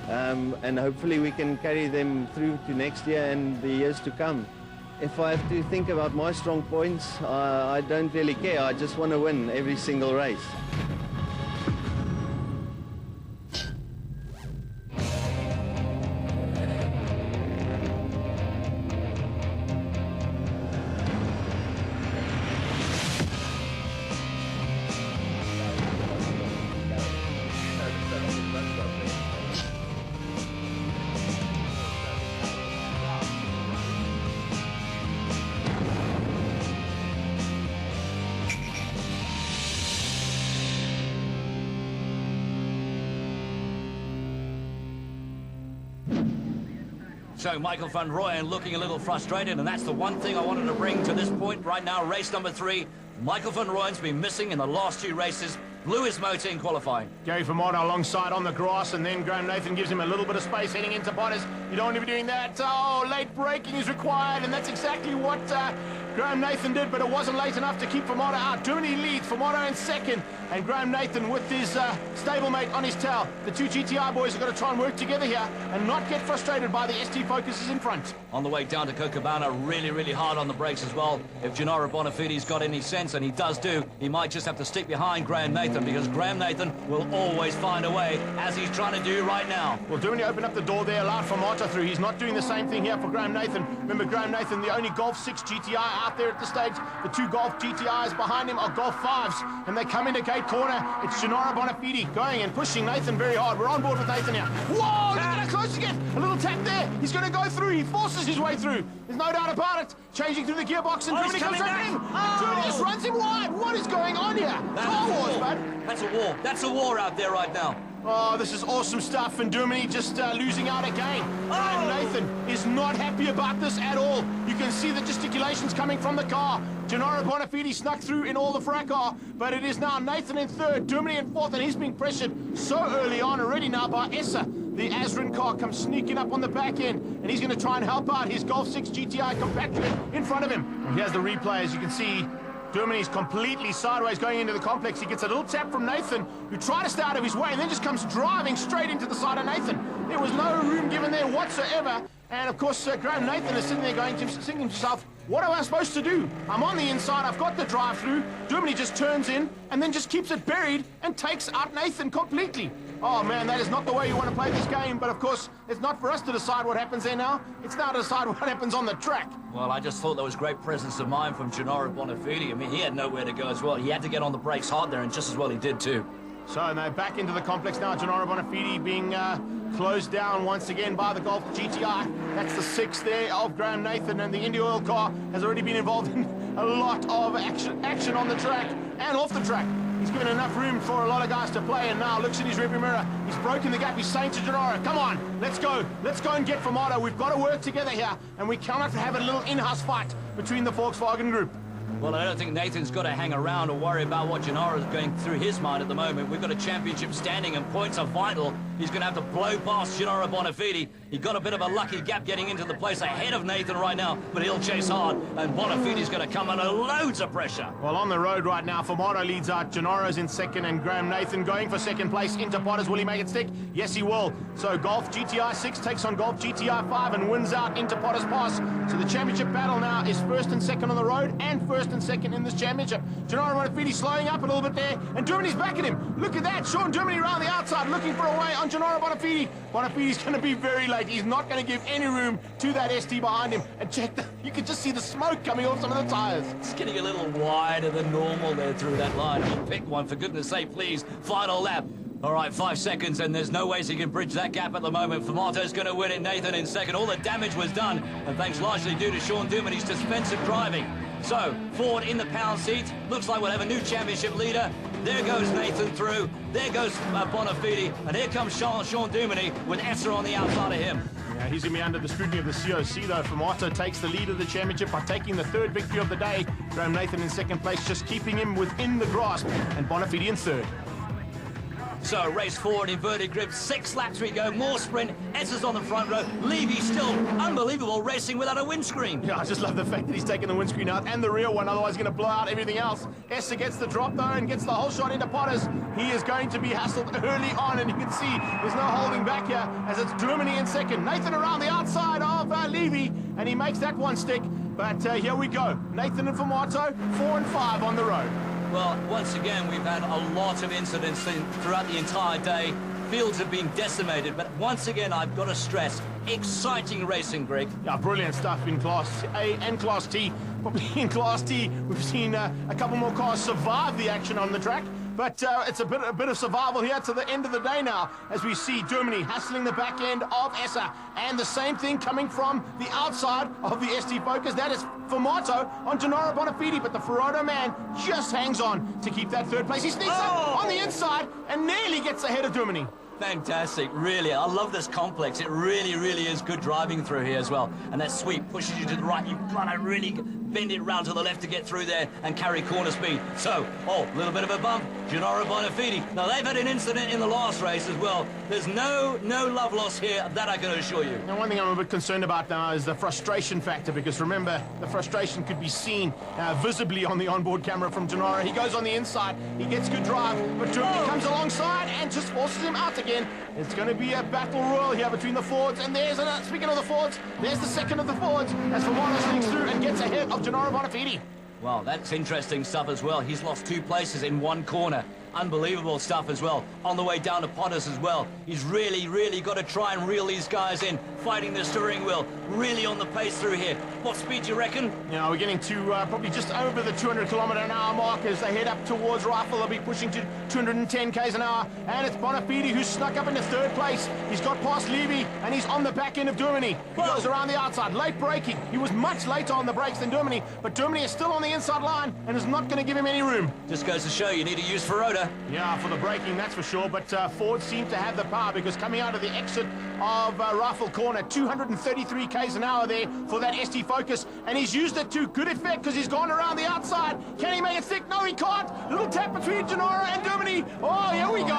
And hopefully we can carry them through to next year and the years to come. If I have to think about my strong points, I don't really care. I just want to win every single race. So Michael van Rooyen looking a little frustrated, and that's the one thing I wanted to bring to this point right now. Race number 3. Michael van Rooyen's been missing in the last 2 races. Blew his motor in qualifying. Gary Formato alongside on the grass, and then Graham Nathan gives him a little bit of space heading into Bottas. You don't want to be doing that. Oh, late braking is required, and that's exactly what Graham Nathan did, but it wasn't late enough to keep Formato out. Dooney leads, Formato in second, and Graham Nathan with his stablemate on his tail. The 2 GTI boys have got to try and work together here and not get frustrated by the ST Focuses in front. On the way down to Copacabana, really, really hard on the brakes as well. If Gennaro Bonafide's got any sense, and he does do, he might just have to stick behind Graham Nathan, because Graham Nathan will always find a way, as he's trying to do right now. Well, Dooney opened up the door there, allowed Formato through. He's not doing the same thing here for Graham Nathan. Remember, Graham Nathan, the only Golf 6 GTI out there at the stage. The 2 Golf GTIs behind him are Golf 5s, and they come into gate corner. It's Gennaro Bonafide going and pushing Nathan very hard. We're on board with Nathan here. Whoa, look at how close he gets. A little tap there. He's going to go through. He forces his way through. There's no doubt about it. Changing through the gearbox, and Dooney comes right in. Dooney just runs him wide. What is going on here? Star Wars, bud. That's a war. That's a war out there right now. Oh, this is awesome stuff, and Dooney just losing out again. And Nathan is not happy about this at all. You can see the gesticulations coming from the car. Gennaro Bonafide snuck through in all the fracas, but it is now Nathan in third, Dooney in fourth, and he's being pressured so early on already now by Essa. The Azrin car comes sneaking up on the back end, and he's going to try and help out his Golf 6 GTI compatriot in front of him. And here's the replay, as you can see. Dooney's completely sideways going into the complex. He gets a little tap from Nathan, who tried to stay out of his way, and then just comes driving straight into the side of Nathan. There was no room given there whatsoever. And of course, Graham Nathan is sitting there thinking to himself, what am I supposed to do? I'm on the inside, I've got the drive through. Dooney just turns in and then just keeps it buried and takes out Nathan completely. Oh man, that is not the way you want to play this game, but of course, it's not for us to decide what happens there now. It's now to decide what happens on the track. Well, I just thought there was great presence of mind from Gennaro Bonafide. I mean, he had nowhere to go as well. He had to get on the brakes hard there, and just as well he did too. So they're back into the complex now. Gennaro Bonafide being closed down once again by the Golf GTI. That's the 6 there of Graham Nathan, and the Indy Oil car has already been involved in a lot of action on the track and off the track. He's given enough room for a lot of guys to play, and now looks in his rearview mirror. He's broken the gap. He's saying to Gennaro, come on, let's go and get Formato. We've got to work together here, and we cannot have a little in-house fight between the Volkswagen group. Well, I don't think Nathan's got to hang around or worry about what Gennaro's going through his mind at the moment. We've got a championship standing and points are vital. He's going to have to blow past Gennaro Bonafide. He got a bit of a lucky gap getting into the place ahead of Nathan right now, but he'll chase hard, and Bonafide's going to come under loads of pressure. Well, on the road right now, Formato leads out. Gennaro's in second, and Graham Nathan going for second place into Potters. Will he make it stick? Yes, he will. So Golf GTI 6 takes on Golf GTI 5 and wins out into Potters Pass. So the championship battle now is first and second on the road and first and second in this championship. Gennaro Bonafide slowing up a little bit there, and Dermony's back at him. Look at that, Sean Dermony around the outside looking for a way on Gennaro Bonafide. Bonafide's going to be very late. He's not going to give any room to that ST behind him. And check, you can just see the smoke coming off some of the tires. It's getting a little wider than normal there through that line. Oh, pick one, for goodness sake, please. Final lap. All right, 5 seconds, and there's no ways he can bridge that gap at the moment. Formato's going to win it, Nathan in second. All the damage was done, and thanks largely due to Sean Dermony's defensive driving. So, Ford in the pound seat. Looks like we'll have a new championship leader. There goes Nathan through. There goes Bonafide. And here comes Sean Dermony with Esser on the outside of him. Yeah, he's going to be under the scrutiny of the COC, though. Formato takes the lead of the championship by taking the 3rd victory of the day. Graham Nathan in second place, just keeping him within the grasp. And Bonafide in 3rd. So, race forward, inverted grip, 6 laps we go, more sprint, Esser's on the front row, Levy still unbelievable, racing without a windscreen. Yeah, I just love the fact that he's taking the windscreen out and the rear one, otherwise going to blow out everything else. Esser gets the drop, though, and gets the whole shot into Potters. He is going to be hassled early on, and you can see there's no holding back here, as it's Dermony in second. Nathan around the outside of Levy, and he makes that one stick. But here we go. Nathan and Formato, 4 and 5 on the road. Well, once again, we've had a lot of incidents throughout the entire day. Fields have been decimated, but once again, I've got to stress, exciting racing, Greg. Yeah, brilliant stuff in Class A and Class T. Probably in Class T, we've seen a couple more cars survive the action on the track. But it's a bit of survival here to the end of the day now, as we see Dermony hassling the back end of Esser. And the same thing coming from the outside of the ST Focus. That is Formato on Gennaro Bonafide, but the Formato man just hangs on to keep that 3rd place. He sneaks up on the inside and nearly gets ahead of Dermony. Fantastic, really. I love this complex. It really, really is good driving through here as well. And that sweep pushes you to the right. You've got to really bend it round to the left to get through there and carry corner speed. So, a little bit of a bump. Gennaro Bonafide. Now, they've had an incident in the last race as well. There's no love lost here, that I can assure you. Now, one thing I'm a bit concerned about now is the frustration factor, because remember, the frustration could be seen visibly on the onboard camera from Gennaro. He goes on the inside. He gets good drive, but Dermony comes alongside and just forces him out again. It's going to be a battle royal here between the Fords, and there's speaking of the Fords, there's the second of the Fords as Formato sneaks through and gets ahead of Gennaro Bonafide. Well, that's interesting stuff as well. He's lost 2 places in 1 corner. Unbelievable stuff as well. On the way down to Potters as well. He's really, really got to try and reel these guys in, fighting the steering wheel. Really on the pace through here. What speed do you reckon? Yeah, we're getting to probably just over the 200 km/h mark as they head up towards Rifle. They'll be pushing to 210 km an hour. And it's Bonafide who snuck up into 3rd place. He's got past Levy, and he's on the back end of Dermony. He goes around the outside, late braking. He was much later on the brakes than Dermony, but Dermony is still on the inside line and is not going to give him any room. Just goes to show you need to use Formato. Yeah, for the braking, that's for sure, but Ford seemed to have the power, because coming out of the exit of Rifle Corner, 233 km an hour there for that ST Focus, and he's used it to good effect because he's gone around the outside. Can he make it stick? No, he can't. Little tap between Gennaro and Dermony. Oh, here we go.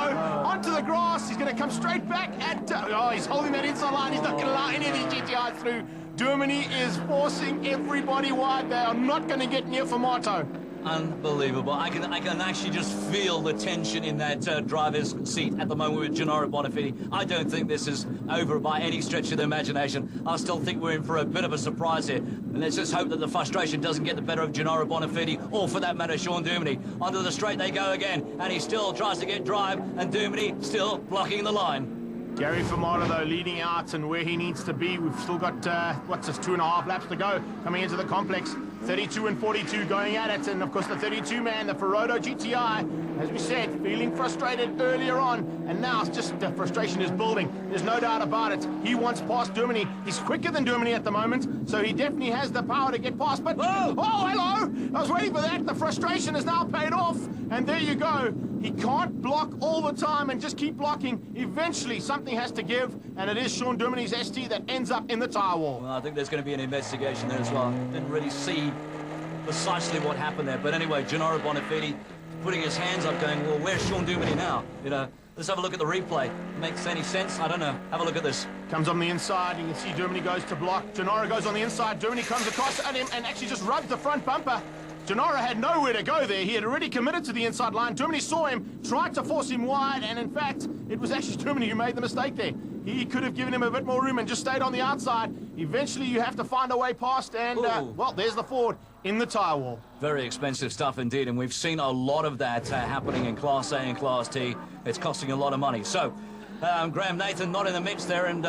Onto the grass. He's going to come straight back at... he's holding that inside line. He's not going to allow any of these GTIs through. Dermony is forcing everybody wide. They are not going to get near Formato. unbelievable. I can actually just feel the tension in that driver's seat at the moment with Gennaro Bonifati. I don't think this is over by any stretch of the imagination. I still think we're in for a bit of a surprise here. And let's just hope that the frustration doesn't get the better of Gennaro Bonifati, or for that matter, Sean Duminy. Onto the straight they go again, and he still tries to get drive, and Duminy still blocking the line. Gary Fermata, though, leading out and where he needs to be. We've still got, what's this, 2.5 laps to go coming into the complex. 32 and 42 going at it. And, of course, the 32 man, the Ferodo GTI, as we said, feeling frustrated earlier on. And now it's just the frustration is building. There's no doubt about it. He wants past Duminy. He's quicker than Duminy at the moment, so he definitely has the power to get past. But, oh, hello! I was waiting for that. The frustration has now paid off. And there you go. He can't block all the time and just keep blocking. Eventually, something has to give, and it is Sean Duminy's ST that ends up in the tyre wall. Well, I think there's going to be an investigation there as well. Didn't really see precisely what happened there. But anyway, Gennaro Bonifati putting his hands up going, well, where's Sean Duminy now? You know, let's have a look at the replay. Makes any sense? I don't know. Have a look at this. Comes on the inside. You can see Duminy goes to block. Gennaro goes on the inside. Duminy comes across at him and actually just rubs the front bumper. Gennaro had nowhere to go there. He had already committed to the inside line. Duminy saw him, tried to force him wide, and in fact, it was actually Duminy who made the mistake there. He could have given him a bit more room and just stayed on the outside. Eventually, you have to find a way past, and, well, there's the Ford in the tyre wall. Very expensive stuff indeed, and we've seen a lot of that happening in Class A and Class T. It's costing a lot of money. So, Graham Nathan not in the mix there, and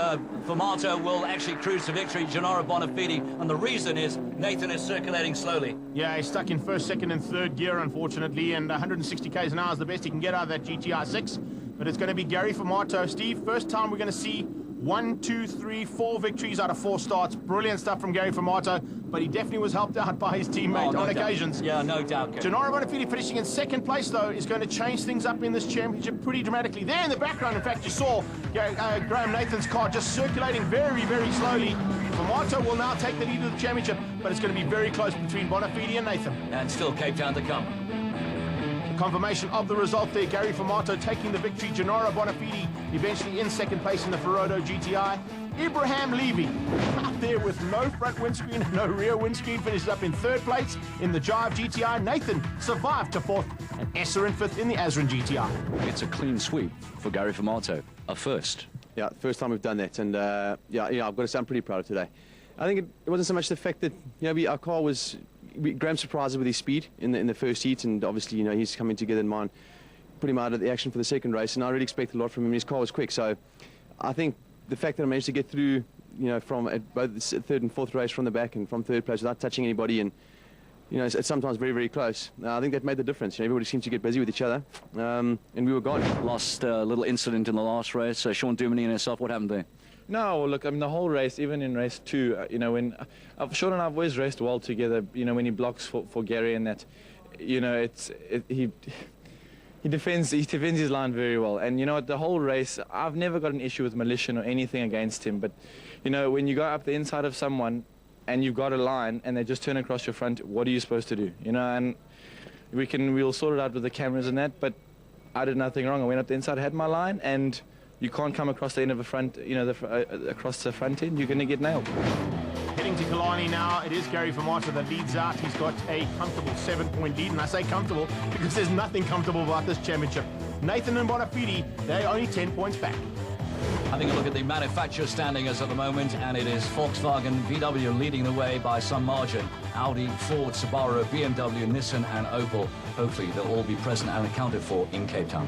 Fermata will actually cruise to victory, Gennaro Bonifati, and the reason is Nathan is circulating slowly. Yeah, he's stuck in first, second, and third gear, unfortunately, and 160 k's an hour is the best he can get out of that GTI 6. But it's going to be Gary Fermata. Steve, first time we're going to see 1, 2, 3, 4 victories out of 4 starts. Brilliant stuff from Gary Fermata, but he definitely was helped out by his teammate on occasions. Yeah, no doubt. Gennaro Bonifati finishing in second place, though, is going to change things up in this championship pretty dramatically. There in the background, in fact, you saw Graham Nathan's car just circulating very, very slowly. Fermata will now take the lead of the championship, but it's going to be very close between Bonifati and Nathan. And still Cape Town to come. Confirmation of the result there. Gary Fermata taking the victory. Gennaro Bonifati eventually in second place in the Ferodo GTI. Ibrahim Levy out there with no front windscreen and no rear windscreen, finishes up in third place in the Jive GTI. Nathan survived to fourth, and Esser in fifth in the Azran GTI. It's a clean sweep for Gary Fermata, a first. Yeah, first time we've done that, and yeah, I've got to say I'm pretty proud of today. I think it wasn't so much the fact that our car was. Graham surprised us with his speed in the first heat, and obviously, he's coming together in mine, put him out of the action for the second race, and I really expected a lot from him. His car was quick, so I think the fact that I managed to get through, from both the third and fourth race from the back and from third place without touching anybody, and it's sometimes very, very close. I think that made the difference. Everybody seemed to get busy with each other, and we were gone. Last little incident in the last race. Sean Duminy and himself, what happened there? No, look, I mean, the whole race, even in race 2, when Sean and I have always raced well together, when he blocks for Gary and that, he defends his line very well. And, the whole race, I've never got an issue with Militia or anything against him. But, when you go up the inside of someone and you've got a line and they just turn across your front, what are you supposed to do? And we'll sort it out with the cameras and that, but I did nothing wrong. I went up the inside, had my line, and you can't come across the end of the front, across the front end, you're going to get nailed. Heading to Killarney now, it is Gary Fermata that leads out. He's got a comfortable 7-point lead, and I say comfortable because there's nothing comfortable about this championship. Nathan and Bonifati, they're only 10 points back. Having a look at the manufacturer standings at the moment, and it is Volkswagen, VW leading the way by some margin. Audi, Ford, Subaru, BMW, Nissan and Opel. Hopefully they'll all be present and accounted for in Cape Town.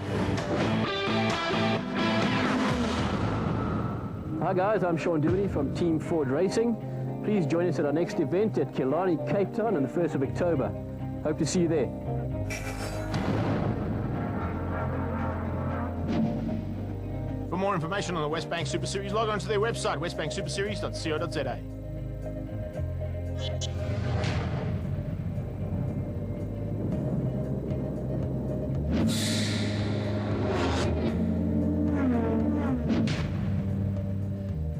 Hi guys, I'm Sean Duminy from Team Ford Racing. Please join us at our next event at Killarney, Cape Town on the 1st of October. Hope to see you there. For more information on the Westbank Super Series, log on to their website, westbanksuperseries.co.za.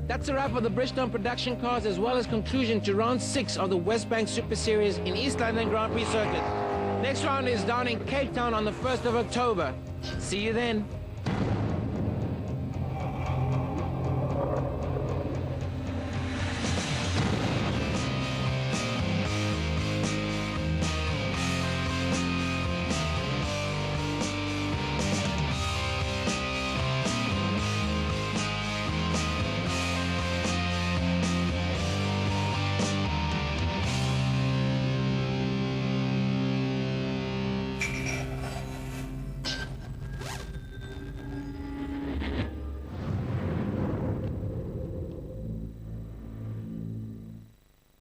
That's a wrap of the Bridgestone production cars, as well as conclusion to round 6 of the Westbank Super Series in East London Grand Prix Circuit. Next round is down in Cape Town on the 1st of October. See you then.